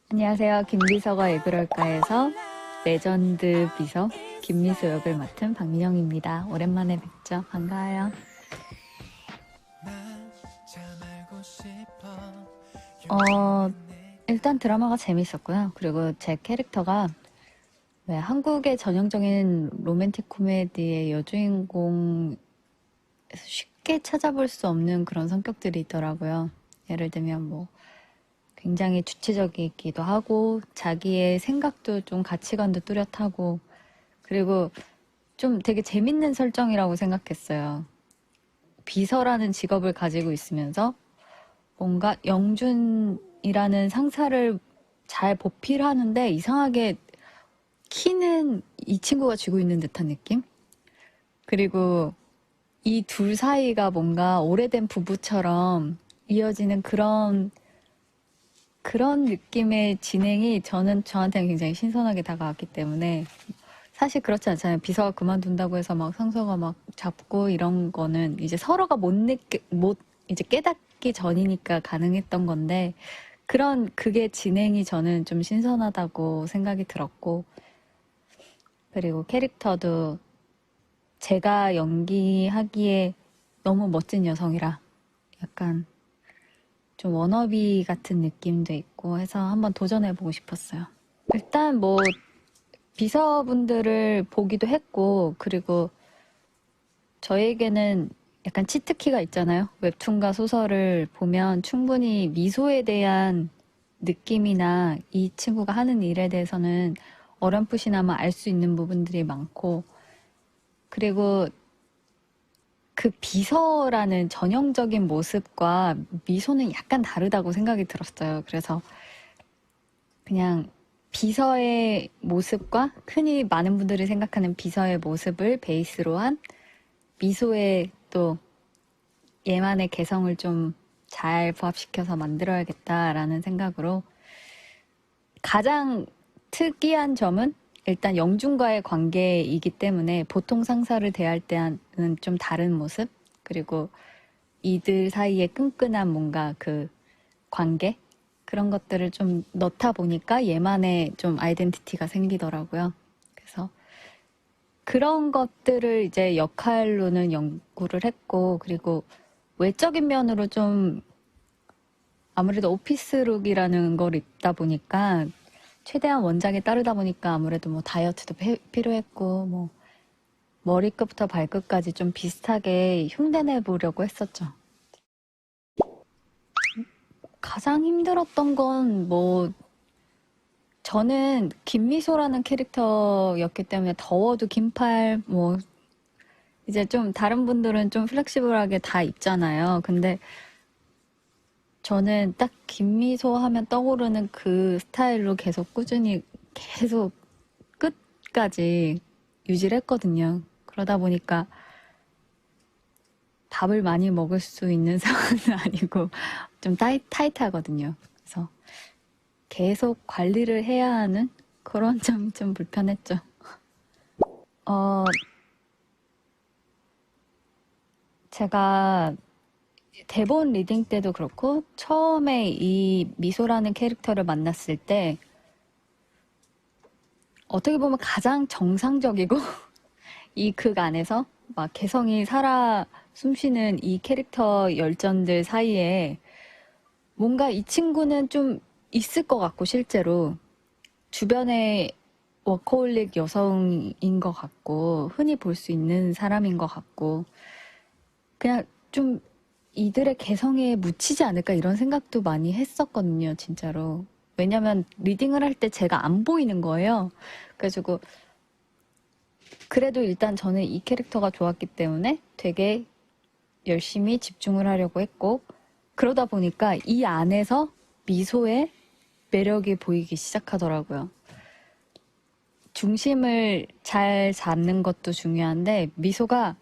안녕하세요. 김비서가 왜 그럴까에서 레전드 비서 김미수 역을 맡은 박민영입니다. 오랜만에 뵙죠. 반가워요. 일단 드라마가 재밌었고요. 그리고 제 캐릭터가 왜 한국의 전형적인 로맨틱 코미디의 여주인공에서 쉽게 찾아볼 수 없는 그런 성격들이 있더라고요. 예를 들면 뭐 굉장히 주체적이기도 하고 자기의 생각도 좀 가치관도 뚜렷하고 그리고 좀 되게 재밌는 설정이라고 생각했어요. 비서라는 직업을 가지고 있으면서 뭔가 영준이라는 상사를 잘 보필하는데 이상하게 키는 이 친구가 쥐고 있는 듯한 느낌? 그리고 이 둘 사이가 뭔가 오래된 부부처럼 이어지는 그런 느낌의 진행이 저한테는 굉장히 신선하게 다가왔기 때문에 사실 그렇지 않잖아요. 비서가 그만둔다고 해서 막 상사가 막 잡고 이런 거는 이제 서로가 이제 깨닫기 전이니까 가능했던 건데 그게 진행이 저는 좀 신선하다고 생각이 들었고 그리고 캐릭터도 제가 연기하기에 너무 멋진 여성이라 약간 좀 워너비 같은 느낌도 있고 해서 한번 도전해보고 싶었어요. 일단 뭐 비서분들을 보기도 했고 그리고 저에게는 약간 치트키가 있잖아요. 웹툰과 소설을 보면 충분히 미소에 대한 느낌이나 이 친구가 하는 일에 대해서는 어렴풋이나마 알 수 있는 부분들이 많고 그리고 그 비서라는 전형적인 모습과 미소는 약간 다르다고 생각이 들었어요. 그래서 그냥 비서의 모습과 흔히 많은 분들이 생각하는 비서의 모습을 베이스로 한 미소의 또 얘만의 개성을 좀 잘 부합시켜서 만들어야겠다라는 생각으로 가장 특이한 점은 일단 영준과의 관계이기 때문에 보통 상사를 대할 때는 좀 다른 모습 그리고 이들 사이에 끈끈한 뭔가 그 관계 그런 것들을 좀 넣다 보니까 얘만의 좀 아이덴티티가 생기더라고요. 그래서 그런 것들을 이제 역할로는 연구를 했고 그리고 외적인 면으로 좀 아무래도 오피스룩이라는 걸 입다 보니까 최대한 원작에 따르다 보니까 아무래도 뭐 다이어트도 필요했고 뭐 머리끝부터 발끝까지 좀 비슷하게 흉내내 보려고 했었죠. 가장 힘들었던 건 뭐 저는 김미소라는 캐릭터였기 때문에 더워도 긴팔 뭐 이제 좀 다른 분들은 좀 플렉시블하게 다 입잖아요. 근데 저는 딱 김미소 하면 떠오르는 그 스타일로 계속 꾸준히 계속 끝까지 유지를 했거든요. 그러다 보니까 밥을 많이 먹을 수 있는 상황은 아니고 좀 타이트하거든요. 그래서 계속 관리를 해야 하는 그런 점이 좀 불편했죠. 제가 대본 리딩 때도 그렇고 처음에 이 미소라는 캐릭터를 만났을 때 어떻게 보면 가장 정상적이고 이 극 안에서 막 개성이 살아 숨쉬는 이 캐릭터 열전들 사이에 뭔가 이 친구는 좀 있을 것 같고 실제로 주변에 워커홀릭 여성인 것 같고 흔히 볼 수 있는 사람인 것 같고 그냥 좀 이들의 개성에 묻히지 않을까 이런 생각도 많이 했었거든요, 진짜로. 왜냐면 리딩을 할 때 제가 안 보이는 거예요. 그래가지고 그래도 일단 저는 이 캐릭터가 좋았기 때문에 되게 열심히 집중을 하려고 했고 그러다 보니까 이 안에서 미소의 매력이 보이기 시작하더라고요. 중심을 잘 잡는 것도 중요한데 미소가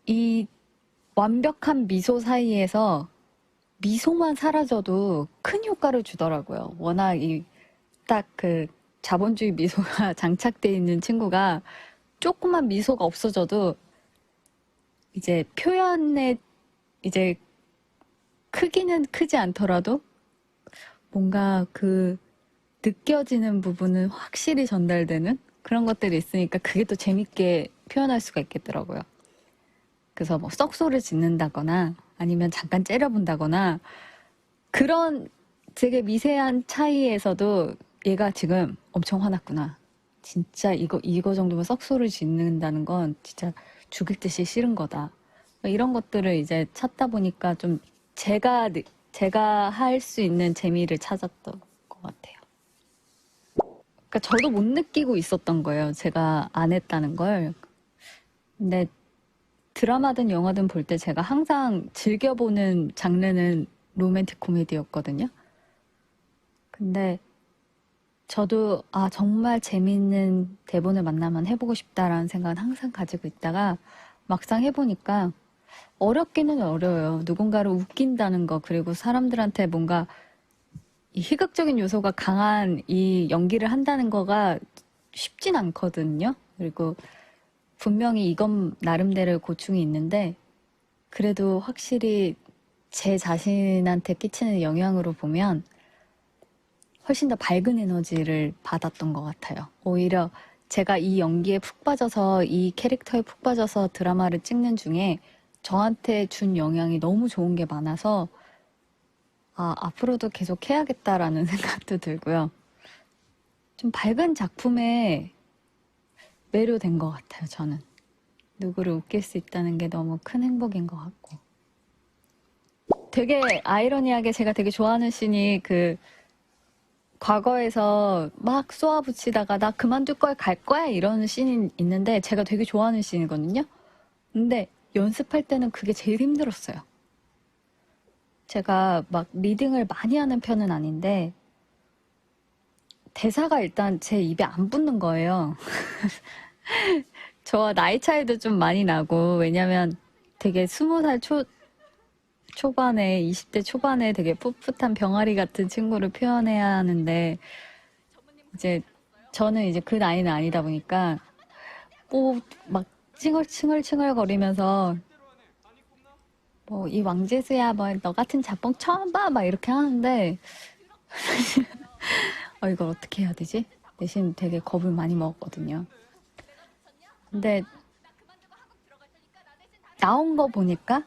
이 완벽한 미소 사이에서 미소만 사라져도 큰 효과를 주더라고요. 워낙 딱 그 자본주의 미소가 장착되어 있는 친구가 조그만 미소가 없어져도 이제 표현의 이제 크기는 크지 않더라도 뭔가 그 느껴지는 부분은 확실히 전달되는 그런 것들이 있으니까 그게 또 재밌게 표현할 수가 있겠더라고요. 그래서 뭐 썩소를 짓는다거나 아니면 잠깐 째려본다거나 그런 되게 미세한 차이에서도 얘가 지금 엄청 화났구나. 진짜 이거 정도면 썩소를 짓는다는 건 진짜 죽일 듯이 싫은 거다. 이런 것들을 이제 찾다 보니까 좀 제가 할 수 있는 재미를 찾았던 것 같아요. 그러니까 저도 못 느끼고 있었던 거예요. 제가 안 했다는 걸. 근데 드라마든 영화든 볼 때 제가 항상 즐겨보는 장르는 로맨틱 코미디였거든요. 근데 저도 정말 재밌는 대본을 만나면 해보고 싶다라는 생각은 항상 가지고 있다가 막상 해보니까 어렵기는 어려워요. 누군가를 웃긴다는 거, 그리고 사람들한테 뭔가 이 희극적인 요소가 강한 이 연기를 한다는 거가 쉽진 않거든요. 그리고 분명히 이건 나름대로의 고충이 있는데 그래도 확실히 제 자신한테 끼치는 영향으로 보면 훨씬 더 밝은 에너지를 받았던 것 같아요. 오히려 제가 이 연기에 푹 빠져서 이 캐릭터에 푹 빠져서 드라마를 찍는 중에 저한테 준 영향이 너무 좋은 게 많아서 앞으로도 계속 해야겠다라는 생각도 들고요. 좀 밝은 작품에 매료된 것 같아요, 저는. 누구를 웃길 수 있다는 게 너무 큰 행복인 것 같고. 되게 아이러니하게 제가 되게 좋아하는 씬이 과거에서 막 쏘아붙이다가 나 그만둘 거야, 갈 거야 이런 씬이 있는데 제가 되게 좋아하는 씬이거든요. 근데 연습할 때는 그게 제일 힘들었어요. 제가 막 리딩을 많이 하는 편은 아닌데 대사가 일단 제 입에 안 붙는 거예요. 저와 나이 차이도 좀 많이 나고 왜냐면 되게 20살 초반에 20대 초반에 되게 풋풋한 병아리 같은 친구를 표현해야 하는데 이제 저는 이제 그 나이는 아니다 보니까 막 칭얼칭얼 거리면서 뭐 이 왕재수야 뭐 너 같은 자뽕 처음 봐 막 이렇게 하는데 이걸 어떻게 해야 되지? 대신 되게 겁을 많이 먹었거든요. 근데 나온 거 보니까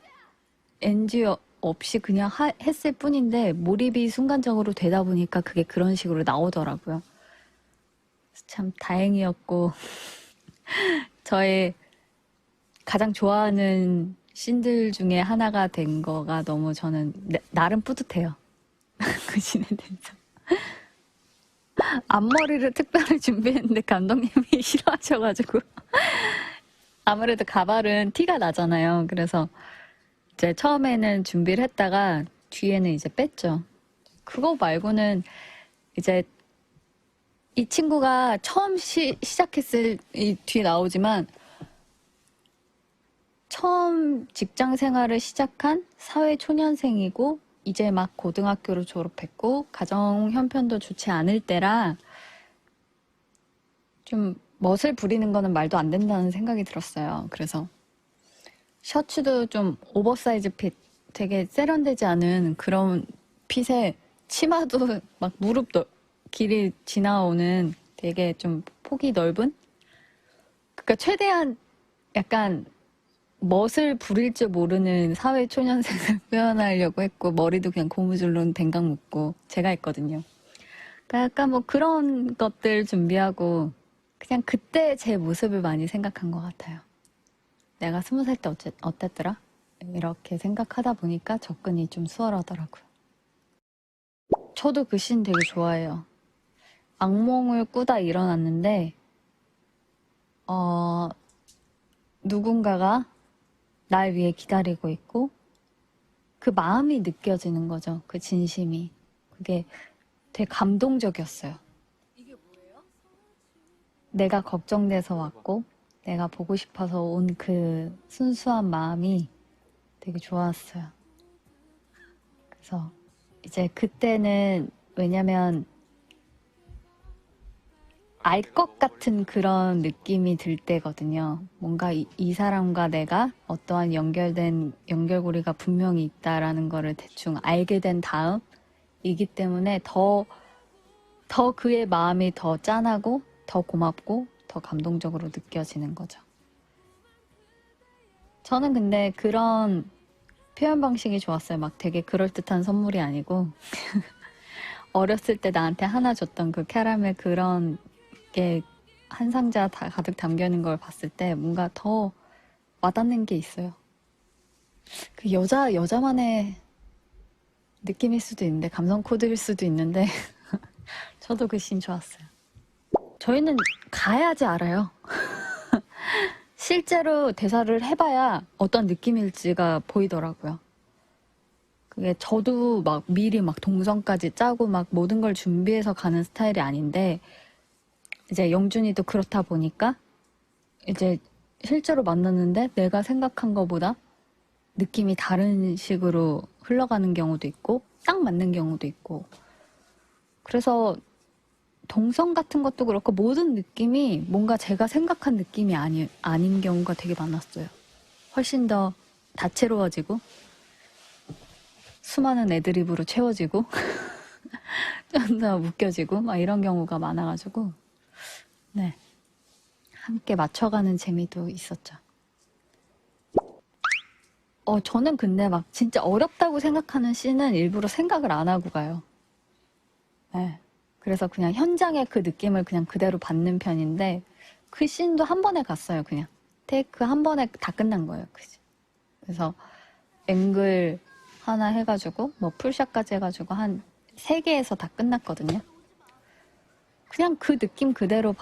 NG 없이 그냥 했을 뿐인데 몰입이 순간적으로 되다 보니까 그게 그런 식으로 나오더라고요. 참 다행이었고 저의 가장 좋아하는 씬들 중에 하나가 된 거가 너무 저는 나름 뿌듯해요. 그 씬에 대해서. 앞머리를 특별히 준비했는데 감독님이 싫어하셔가지고 아무래도 가발은 티가 나잖아요. 그래서 이제 처음에는 준비를 했다가 뒤에는 이제 뺐죠. 그거 말고는 이제 이 친구가 처음 시작했을 이 뒤에 나오지만 처음 직장 생활을 시작한 사회 초년생이고 이제 막 고등학교를 졸업했고 가정 형편도 좋지 않을 때라 좀 멋을 부리는 거는 말도 안 된다는 생각이 들었어요. 그래서 셔츠도 좀 오버사이즈 핏, 되게 세련되지 않은 그런 핏에 치마도 막 무릎 길이 지나오는 되게 좀 폭이 넓은? 그러니까 최대한 약간 멋을 부릴 줄 모르는 사회 초년생을 표현하려고 했고 머리도 그냥 고무줄로 댕강 묶고 제가 했거든요. 그러니까 약간 뭐 그런 것들 준비하고 그냥 그때 제 모습을 많이 생각한 것 같아요. 내가 20살 때 어땠더라? 이렇게 생각하다 보니까 접근이 좀 수월하더라고요. 저도 그 씬 되게 좋아해요. 악몽을 꾸다 일어났는데 누군가가 날 위해 기다리고 있고 그 마음이 느껴지는 거죠. 그 진심이. 그게 되게 감동적이었어요. 내가 걱정돼서 왔고 내가 보고 싶어서 온 그 순수한 마음이 되게 좋았어요. 그래서 이제 그때는 왜냐면 알 것 같은 그런 느낌이 들 때거든요. 뭔가 이 사람과 내가 어떠한 연결고리가 분명히 있다라는 거를 대충 알게 된 다음이기 때문에 더 더 그의 마음이 더 짠하고 더 고맙고 더 감동적으로 느껴지는 거죠. 저는 근데 그런 표현 방식이 좋았어요. 막 되게 그럴듯한 선물이 아니고 어렸을 때 나한테 하나 줬던 그 캐러멜 그런 게 한 상자 다 가득 담겨 있는 걸 봤을 때 뭔가 더 와닿는 게 있어요. 그 여자만의 느낌일 수도 있는데, 감성 코드일 수도 있는데, 저도 그 씬 좋았어요. 저희는 가야지 알아요. 실제로 대사를 해봐야 어떤 느낌일지가 보이더라고요. 그게 저도 막 미리 막 동선까지 짜고 막 모든 걸 준비해서 가는 스타일이 아닌데, 이제 영준이도 그렇다 보니까 이제 실제로 만났는데 내가 생각한 것보다 느낌이 다른 식으로 흘러가는 경우도 있고 딱 맞는 경우도 있고, 그래서 동선 같은 것도 그렇고 모든 느낌이 뭔가 제가 생각한 느낌이 아닌 경우가 되게 많았어요. 훨씬 더 다채로워지고 수많은 애드립으로 채워지고 좀 더 웃겨지고 막 이런 경우가 많아가지고, 네, 함께 맞춰가는 재미도 있었죠. 저는 근데 막 진짜 어렵다고 생각하는 씬은 일부러 생각을 안 하고 가요. 네. 그래서 그냥 현장의 그 느낌을 그냥 그대로 받는 편인데, 그 씬도 한 번에 갔어요. 그냥 테이크 한 번에 다 끝난 거예요. 그래서 앵글 하나 해가지고 뭐 풀샷까지 해가지고 한 3개에서 다 끝났거든요. 그냥 그 느낌 그대로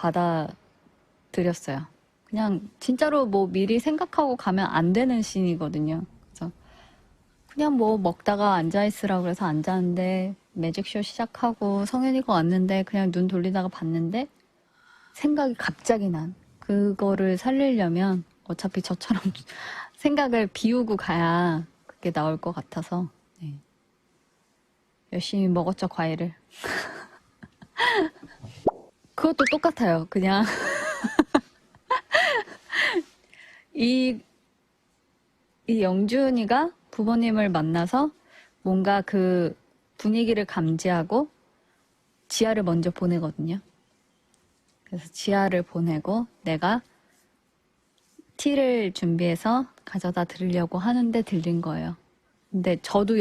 받아들였어요. 그냥 진짜로 뭐 미리 생각하고 가면 안 되는 씬이거든요. 그래서 그냥 뭐 먹다가 앉아있으라고 그래서 앉았는데 매직쇼 시작하고 성현이가 왔는데 그냥 눈 돌리다가 봤는데 생각이 갑자기 난 그거를 살리려면 어차피 저처럼 생각을 비우고 가야 그게 나올 것 같아서, 네, 열심히 먹었죠, 과일을. 그것도 똑같아요. 그냥 이 영준이가 부모님을 만나서 뭔가 그 분위기를 감지하고 지아를 먼저 보내거든요. 그래서 지아를 보내고 내가 티를 준비해서 가져다 드리려고 하는데 들린 거예요. 근데 저도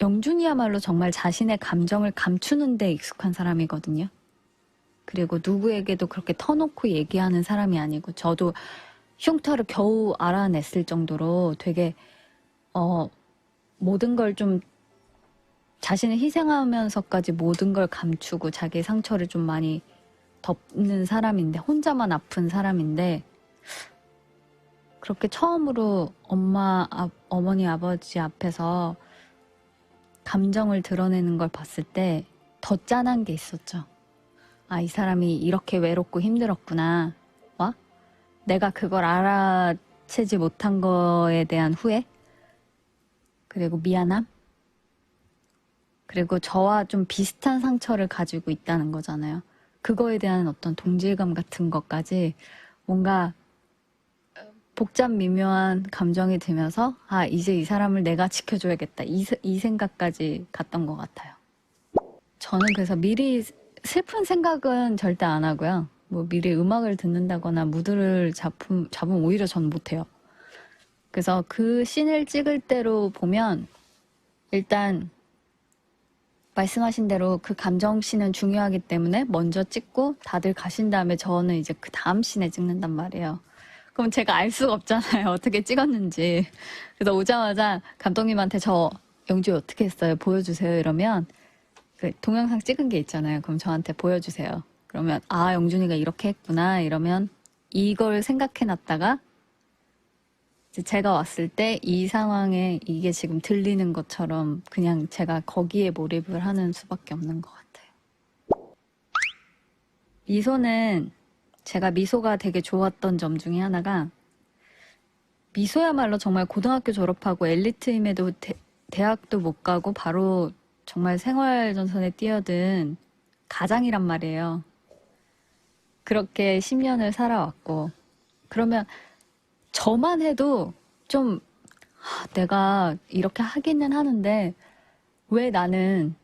영준이야말로 정말 자신의 감정을 감추는 데 익숙한 사람이거든요. 그리고 누구에게도 그렇게 터놓고 얘기하는 사람이 아니고, 저도 흉터를 겨우 알아냈을 정도로 되게 모든 걸 좀 자신을 희생하면서까지 모든 걸 감추고 자기의 상처를 좀 많이 덮는 사람인데, 혼자만 아픈 사람인데, 그렇게 처음으로 어머니, 아버지 앞에서 감정을 드러내는 걸 봤을 때 더 짠한 게 있었죠. 아, 이 사람이 이렇게 외롭고 힘들었구나. 와? 내가 그걸 알아채지 못한 거에 대한 후회? 그리고 미안함? 그리고 저와 좀 비슷한 상처를 가지고 있다는 거잖아요. 그거에 대한 어떤 동질감 같은 것까지 뭔가 복잡 미묘한 감정이 들면서, 아, 이제 이 사람을 내가 지켜줘야겠다. 이 생각까지 갔던 것 같아요. 저는 그래서 미리 슬픈 생각은 절대 안 하고요. 뭐 미리 음악을 듣는다거나 무드를 잡으면 오히려 전 못해요. 그래서 그 씬을 찍을 때로 보면 일단 말씀하신 대로 그 감정 씬은 중요하기 때문에 먼저 찍고 다들 가신 다음에 저는 이제 그 다음 씬에 찍는단 말이에요. 그럼 제가 알 수가 없잖아요. 어떻게 찍었는지. 그래서 오자마자 감독님한테 저 영주 어떻게 했어요? 보여주세요. 이러면 그 동영상 찍은 게 있잖아요. 그럼 저한테 보여주세요. 그러면 아, 영준이가 이렇게 했구나. 이러면 이걸 생각해놨다가 이제 제가 왔을 때 이 상황에 이게 지금 들리는 것처럼 그냥 제가 거기에 몰입을 하는 수밖에 없는 것 같아요. 미소는 제가 미소가 되게 좋았던 점 중에 하나가, 미소야말로 정말 고등학교 졸업하고 엘리트임에도 대학도 못 가고 바로 정말 생활전선에 뛰어든 가장이란 말이에요. 그렇게 10년을 살아왔고, 그러면 저만 해도 좀 내가 이렇게 하기는 하는데 왜 나는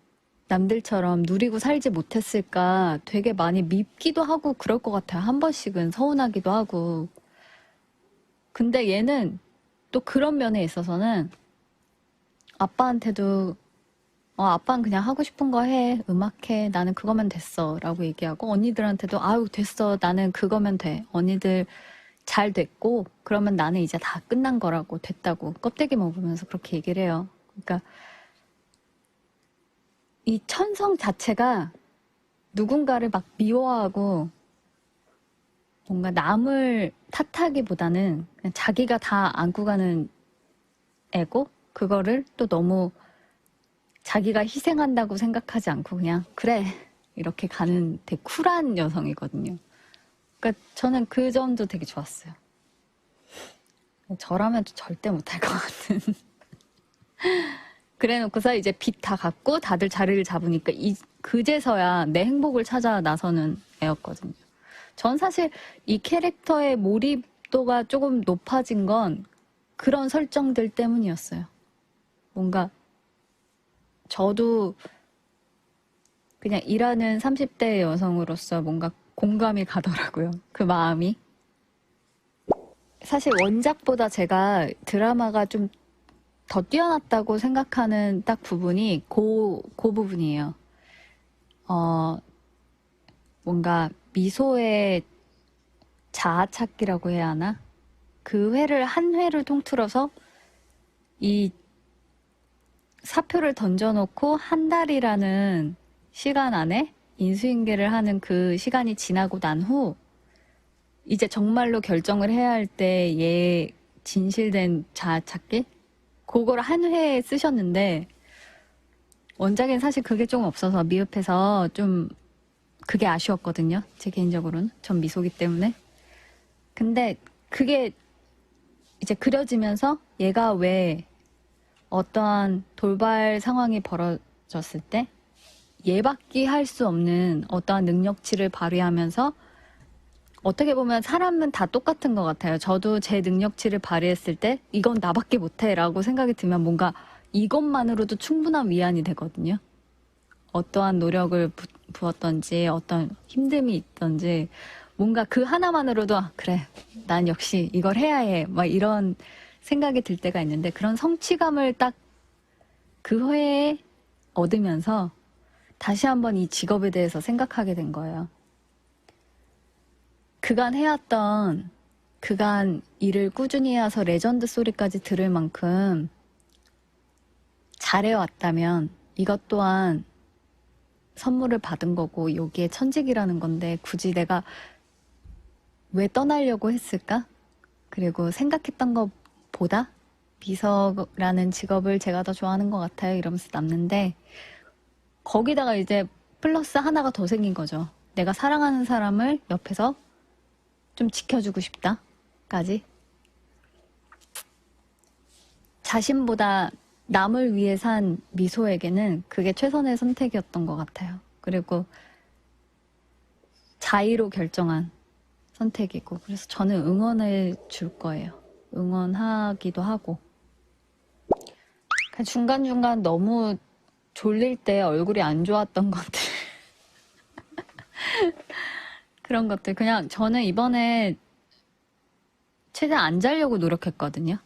남들처럼 누리고 살지 못했을까 되게 많이 밉기도 하고 그럴 것 같아요. 한 번씩은 서운하기도 하고. 근데 얘는 또 그런 면에 있어서는 아빠한테도 아빠는 그냥 하고 싶은 거 해. 음악해. 나는 그거면 됐어. 라고 얘기하고 언니들한테도 아유 됐어. 나는 그거면 돼. 언니들 잘 됐고 그러면 나는 이제 다 끝난 거라고 됐다고 껍데기 먹으면서 그렇게 얘기를 해요. 그러니까 이 천성 자체가 누군가를 막 미워하고 뭔가 남을 탓하기보다는 그냥 자기가 다 안고 가는 애고 그거를 또 너무 자기가 희생한다고 생각하지 않고 그냥 그래 이렇게 가는 되게 쿨한 여성이거든요. 그러니까 저는 그 점도 되게 좋았어요. 저라면 절대 못할 것 같은. 그래놓고서 이제 빚 다 갚고 다들 자리를 잡으니까 그제서야 내 행복을 찾아 나서는 애였거든요. 전 사실 이 캐릭터의 몰입도가 조금 높아진 건 그런 설정들 때문이었어요. 뭔가 저도 그냥 일하는 30대 여성으로서 뭔가 공감이 가더라고요. 그 마음이. 사실 원작보다 제가 드라마가 좀 더 뛰어났다고 생각하는 딱 부분이 그 부분이에요. 뭔가 미소의 자아 찾기라고 해야 하나? 그 회를 한 회를 통틀어서 이 사표를 던져놓고 한 달이라는 시간 안에 인수인계를 하는 그 시간이 지나고 난 후 이제 정말로 결정을 해야 할 때의 진실된 자아 찾기? 그걸 한 회에 쓰셨는데 원작엔 사실 그게 좀 없어서 미흡해서 좀 그게 아쉬웠거든요. 제 개인적으로는. 전 미소기 때문에. 근데 그게 이제 그려지면서 얘가 왜 어떠한 돌발 상황이 벌어졌을 때 얘밖에 할 수 없는 어떠한 능력치를 발휘하면서 어떻게 보면 사람은 다 똑같은 것 같아요. 저도 제 능력치를 발휘했을 때 이건 나밖에 못해 라고 생각이 들면 뭔가 이것만으로도 충분한 위안이 되거든요. 어떠한 노력을 부었던지 어떤 힘듦이 있던지 뭔가 그 하나만으로도 그래 난 역시 이걸 해야 해 막 이런 생각이 들 때가 있는데 그런 성취감을 딱 그 회에 얻으면서 다시 한번 이 직업에 대해서 생각하게 된 거예요. 그간 해왔던 그간 일을 꾸준히 해와서 레전드 소리까지 들을 만큼 잘해왔다면 이것 또한 선물을 받은 거고 여기에 천직이라는 건데 굳이 내가 왜 떠나려고 했을까? 그리고 생각했던 것보다 비서라는 직업을 제가 더 좋아하는 것 같아요 이러면서 남는데 거기다가 이제 플러스 하나가 더 생긴 거죠. 내가 사랑하는 사람을 옆에서 좀 지켜주고 싶다까지. 자신보다 남을 위해 산 미소에게는 그게 최선의 선택이었던 것 같아요. 그리고 자의로 결정한 선택이고 그래서 저는 응원을 줄 거예요. 응원하기도 하고 중간중간 너무 졸릴 때 얼굴이 안 좋았던 것들 그런 것들 그냥 저는 이번에 최대한 안 자려고 노력했거든요.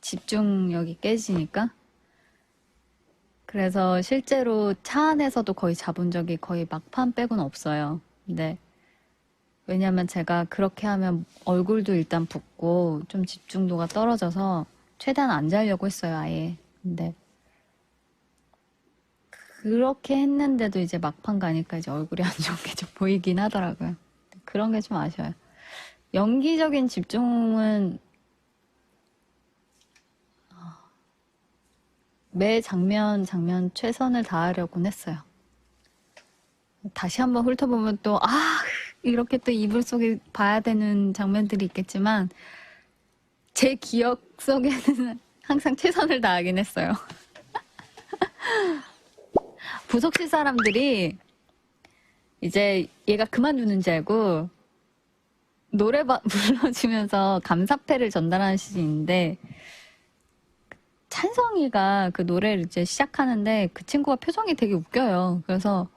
집중력이 깨지니까. 그래서 실제로 차 안에서도 거의 자본 적이 거의 막판 빼고는 없어요. 근데 왜냐면 제가 그렇게 하면 얼굴도 일단 붓고 좀 집중도가 떨어져서 최대한 안 자려고 했어요, 아예. 근데 그렇게 했는데도 이제 막판 가니까 이제 얼굴이 안 좋은 게 좀 보이긴 하더라고요. 그런 게 좀 아쉬워요. 연기적인 집중은 매 장면 최선을 다하려고는 했어요. 다시 한번 훑어보면 또 이렇게 또 이불 속에 봐야 되는 장면들이 있겠지만 제 기억 속에는 항상 최선을 다하긴 했어요. 부속실 사람들이 이제 얘가 그만두는 줄 알고 노래 불러주면서 감사패를 전달하는 시즌인데 찬성이가 그 노래를 이제 시작하는데 그 친구가 표정이 되게 웃겨요. 그래서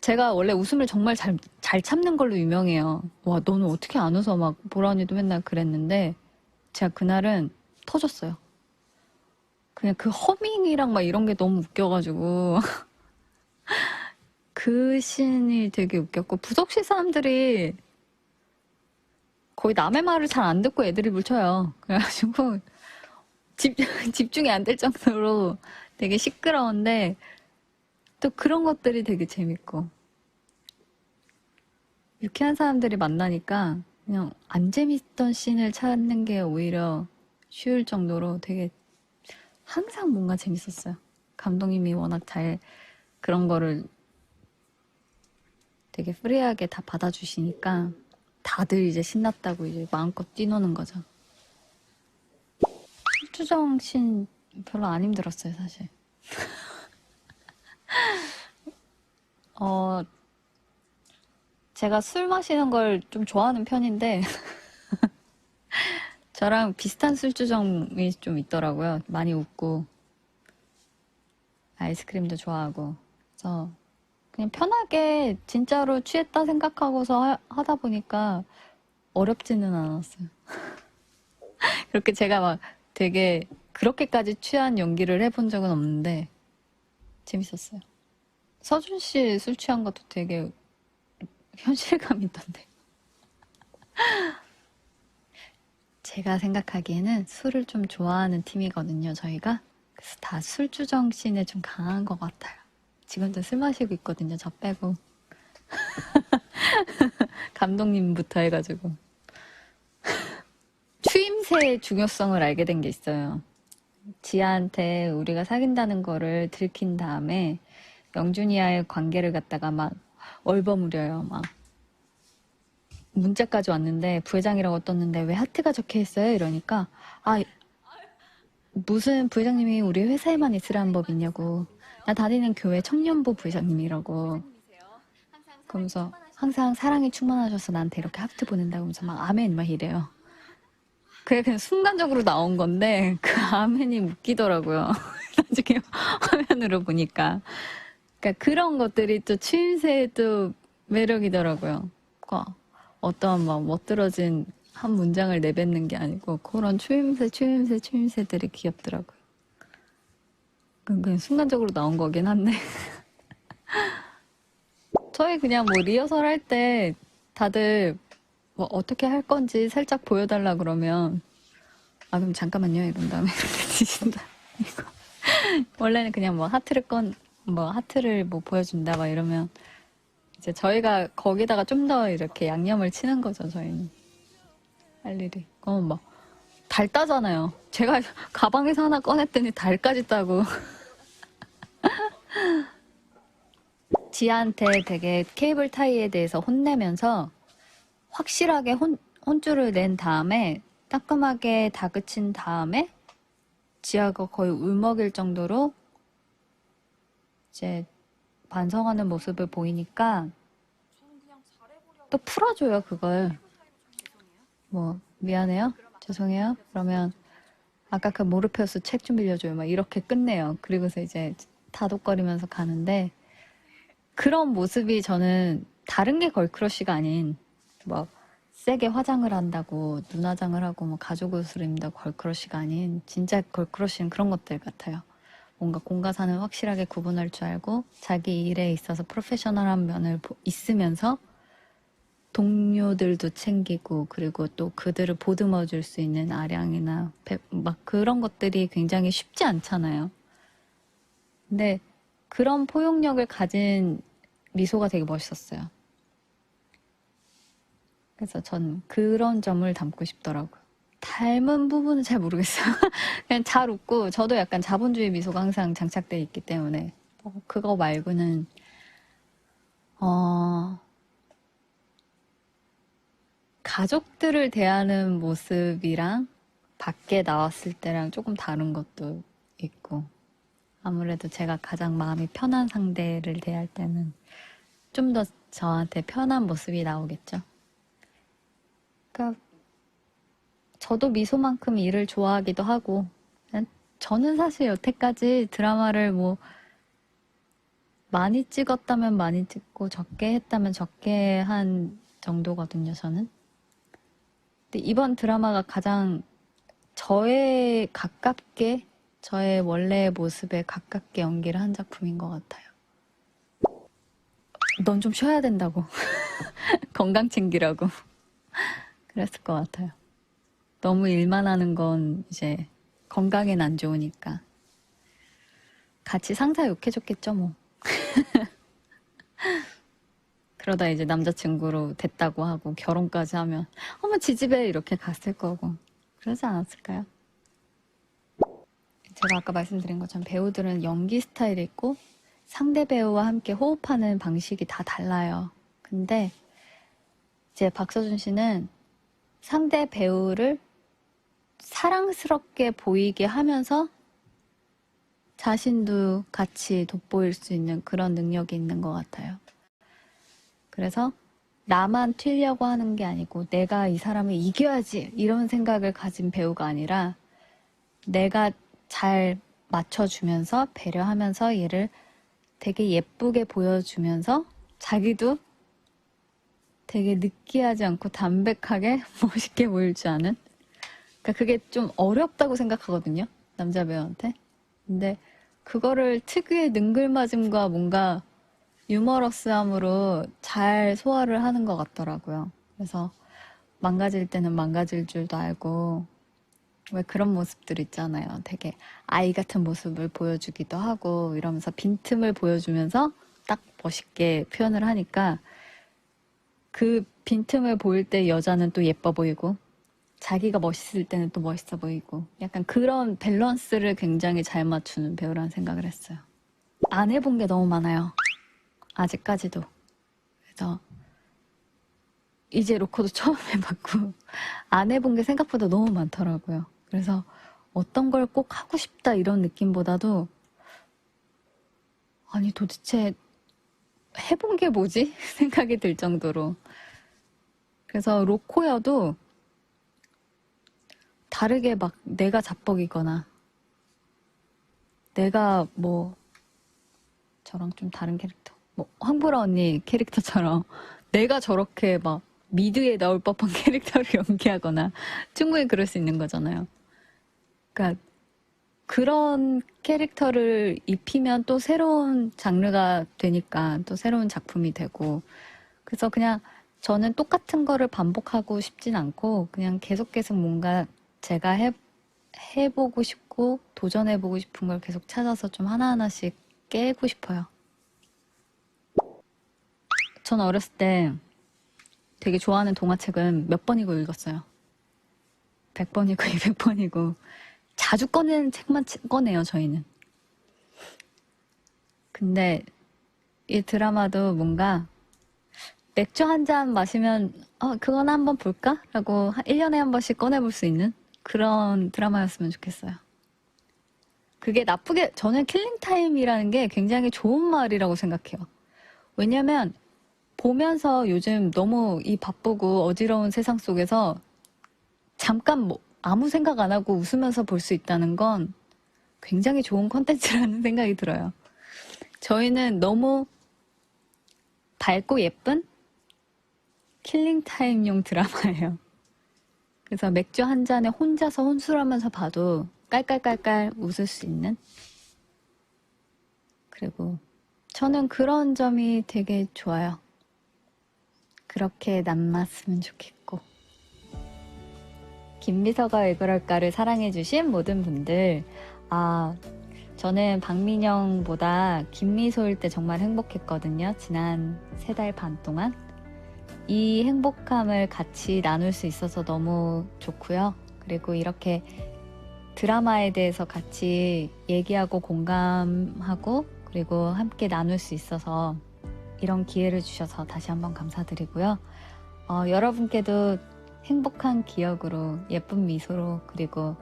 제가 원래 웃음을 정말 잘 참는 걸로 유명해요. 와, 너는 어떻게 안 웃어? 막 보라언니도 맨날 그랬는데 제가 그날은 터졌어요. 그냥 그 허밍이랑 막 이런 게 너무 웃겨가지고 그 씬이 되게 웃겼고 부석시 사람들이 거의 남의 말을 잘 안 듣고 애드립을 쳐요. 그래가지고 집, 집중이 안 될 정도로 되게 시끄러운데 또 그런 것들이 되게 재밌고 유쾌한 사람들이 만나니까 그냥 안 재밌던 씬을 찾는 게 오히려 쉬울 정도로 되게 항상 뭔가 재밌었어요. 감독님이 워낙 잘 그런 거를 되게 프리하게 다 받아주시니까 다들 이제 신났다고 이제 마음껏 뛰노는 거죠. 추정 씬 별로 안 힘들었어요, 사실. 제가 술 마시는 걸 좀 좋아하는 편인데 저랑 비슷한 술주정이 좀 있더라고요. 많이 웃고 아이스크림도 좋아하고 그래서 그냥 편하게 진짜로 취했다 생각하고서 하다 보니까 어렵지는 않았어요. 그렇게 제가 막 되게 그렇게까지 취한 연기를 해본 적은 없는데 재밌었어요. 서준 씨 술 취한 것도 되게 현실감 있던데. 제가 생각하기에는 술을 좀 좋아하는 팀이거든요, 저희가. 그래서 다 술주정신에 좀 강한 것 같아요. 지금도 술 마시고 있거든요, 저 빼고. 감독님부터 해가지고. 추임새의 중요성을 알게 된 게 있어요. 지아한테 우리가 사귄다는 거를 들킨 다음에 영준이와의 관계를 갖다가 막 얼버무려요. 막 문자까지 왔는데 부회장이라고 떴는데 왜 하트가 적혀 있어요? 이러니까 아 무슨 부회장님이 우리 회사에만 있으라는 법 있냐고. 나 다니는 교회 청년부 부회장님이라고. 그러면서 항상 사랑이 충만하셔서 나한테 이렇게 하트 보낸다고 하면서 막 아멘 막 이래요. 그게 그냥 순간적으로 나온 건데 그 아멘이 웃기더라고요. 나중에 화면으로 보니까. 그러니까 그런 것들이 또 추임새의 또 매력이더라고요. 그러니까 어떤 막 멋들어진 한 문장을 내뱉는 게 아니고 그런 추임새들이 귀엽더라고요. 그냥 순간적으로 나온 거긴 한데 저희 그냥 뭐 리허설 할 때 다들 뭐 어떻게 할 건지 살짝 보여달라 그러면 아 그럼 잠깐만요 이런 다음에 이렇게 뒤진다. 이거 원래는 그냥 뭐 하트를 뭐 보여준다 막 이러면 이제 저희가 거기다가 좀 더 이렇게 양념을 치는 거죠. 저희는 할 일이. 그럼 막 달 따잖아요. 제가 가방에서 하나 꺼냈더니 달까지 따고 지아한테 되게 케이블 타이에 대해서 혼내면서 확실하게 혼줄을 낸 다음에 따끔하게 다그친 다음에 지아가 거의 울먹일 정도로 이제 반성하는 모습을 보이니까 또 풀어줘요, 그걸. 뭐, 미안해요? 죄송해요? 그러면 아까 그 모르페우스 책 좀 빌려줘요. 막 이렇게 끝내요. 그리고서 이제 다독거리면서 가는데 그런 모습이 저는 다른 게 걸크러쉬가 아닌 뭐 세게 화장을 한다고 눈화장을 하고 뭐 가죽 옷을 입는다고 걸크러쉬가 아닌 진짜 걸크러쉬는 그런 것들 같아요. 뭔가 공과 사는 확실하게 구분할 줄 알고 자기 일에 있어서 프로페셔널한 면을 있으면서 동료들도 챙기고 그리고 또 그들을 보듬어 줄 수 있는 아량이나 막 그런 것들이 굉장히 쉽지 않잖아요. 근데 그런 포용력을 가진 미소가 되게 멋있었어요. 그래서 전 그런 점을 담고 싶더라고요. 닮은 부분은 잘 모르겠어요. 그냥 잘 웃고 저도 약간 자본주의 미소가 항상 장착돼 있기 때문에 그거 말고는 가족들을 대하는 모습이랑 밖에 나왔을 때랑 조금 다른 것도 있고 아무래도 제가 가장 마음이 편한 상대를 대할 때는 좀 더 저한테 편한 모습이 나오겠죠. 그러니까 저도 미소만큼 일을 좋아하기도 하고 저는 사실 여태까지 드라마를 뭐 많이 찍었다면 많이 찍고 적게 했다면 적게 한 정도거든요, 저는. 근데 이번 드라마가 가장 저의 가깝게, 저의 원래의 모습에 가깝게 연기를 한 작품인 것 같아요. 넌 좀 쉬어야 된다고. 건강 챙기라고. 그랬을 것 같아요. 너무 일만 하는 건 이제 건강엔 안 좋으니까. 같이 상사 욕해줬겠죠, 뭐. 그러다 이제 남자친구로 됐다고 하고 결혼까지 하면 어머 지집에 이렇게 갔을 거고 그러지 않았을까요? 제가 아까 말씀드린 것처럼 배우들은 연기 스타일이 있고 상대 배우와 함께 호흡하는 방식이 다 달라요. 근데 이제 박서준 씨는 상대 배우를 사랑스럽게 보이게 하면서 자신도 같이 돋보일 수 있는 그런 능력이 있는 것 같아요. 그래서 나만 튀려고 하는 게 아니고 내가 이 사람을 이겨야지 이런 생각을 가진 배우가 아니라 내가 잘 맞춰주면서 배려하면서 얘를 되게 예쁘게 보여주면서 자기도 되게 느끼하지 않고 담백하게 멋있게 보일 줄 아는, 그러니까 그게 좀 어렵다고 생각하거든요, 남자 배우한테. 근데 그거를 특유의 능글맞음과 뭔가 유머러스함으로 잘 소화를 하는 것 같더라고요. 그래서 망가질 때는 망가질 줄도 알고, 왜 그런 모습들 있잖아요. 되게 아이 같은 모습을 보여주기도 하고 이러면서 빈틈을 보여주면서 딱 멋있게 표현을 하니까 그 빈틈을 보일 때 여자는 또 예뻐 보이고 자기가 멋있을 때는 또 멋있어 보이고 약간 그런 밸런스를 굉장히 잘 맞추는 배우라는 생각을 했어요. 안 해본 게 너무 많아요. 아직까지도. 그래서 이제 로코도 처음 해봤고 안 해본 게 생각보다 너무 많더라고요. 그래서 어떤 걸 꼭 하고 싶다 이런 느낌보다도 아니 도대체 해본 게 뭐지? 생각이 들 정도로. 그래서 로코여도 다르게 막 내가 자뻑이거나 내가 뭐 저랑 좀 다른 캐릭터 뭐 황보라 언니 캐릭터처럼 내가 저렇게 막 미드에 나올 법한 캐릭터를 연기하거나 충분히 그럴 수 있는 거잖아요. 그러니까 그런 캐릭터를 입히면 또 새로운 장르가 되니까 또 새로운 작품이 되고, 그래서 그냥 저는 똑같은 거를 반복하고 싶진 않고 그냥 계속 뭔가 제가 해보고 싶고 도전해보고 싶은 걸 계속 찾아서 좀 하나하나씩 깨고 싶어요. 전 어렸을 때 되게 좋아하는 동화책은 몇 번이고 읽었어요. 100번이고 200번이고 자주 꺼내는 책만 꺼내요, 저희는. 근데 이 드라마도 뭔가 맥주 한 잔 마시면 그건 한번 볼까? 라고 1년에 한 번씩 꺼내볼 수 있는 그런 드라마였으면 좋겠어요. 그게 나쁘게, 저는 킬링타임이라는 게 굉장히 좋은 말이라고 생각해요. 왜냐면 보면서 요즘 너무 이 바쁘고 어지러운 세상 속에서 잠깐 뭐 아무 생각 안 하고 웃으면서 볼 수 있다는 건 굉장히 좋은 콘텐츠라는 생각이 들어요. 저희는 너무 밝고 예쁜 킬링타임용 드라마예요. 그래서 맥주 한 잔에 혼자서 혼술하면서 봐도 깔깔깔깔 웃을 수 있는, 그리고 저는 그런 점이 되게 좋아요. 그렇게 남았으면 좋겠고. 김미서가 왜 그럴까를 사랑해주신 모든 분들, 저는 박민영보다 김미소일 때 정말 행복했거든요. 지난 3달 반 동안. 이 행복함을 같이 나눌 수 있어서 너무 좋고요. 그리고 이렇게 드라마에 대해서 같이 얘기하고 공감하고 그리고 함께 나눌 수 있어서 이런 기회를 주셔서 다시 한번 감사드리고요. 여러분께도 행복한 기억으로, 예쁜 미소로, 그리고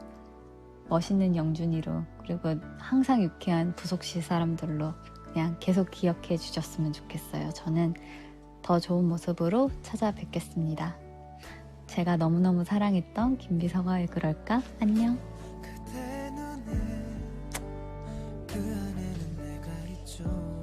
멋있는 영준이로, 그리고 항상 유쾌한 부속실 사람들로 그냥 계속 기억해 주셨으면 좋겠어요. 저는 더 좋은 모습으로 찾아뵙겠습니다. 제가 너무너무 사랑했던 김비서가 왜 그럴까? 안녕. 좀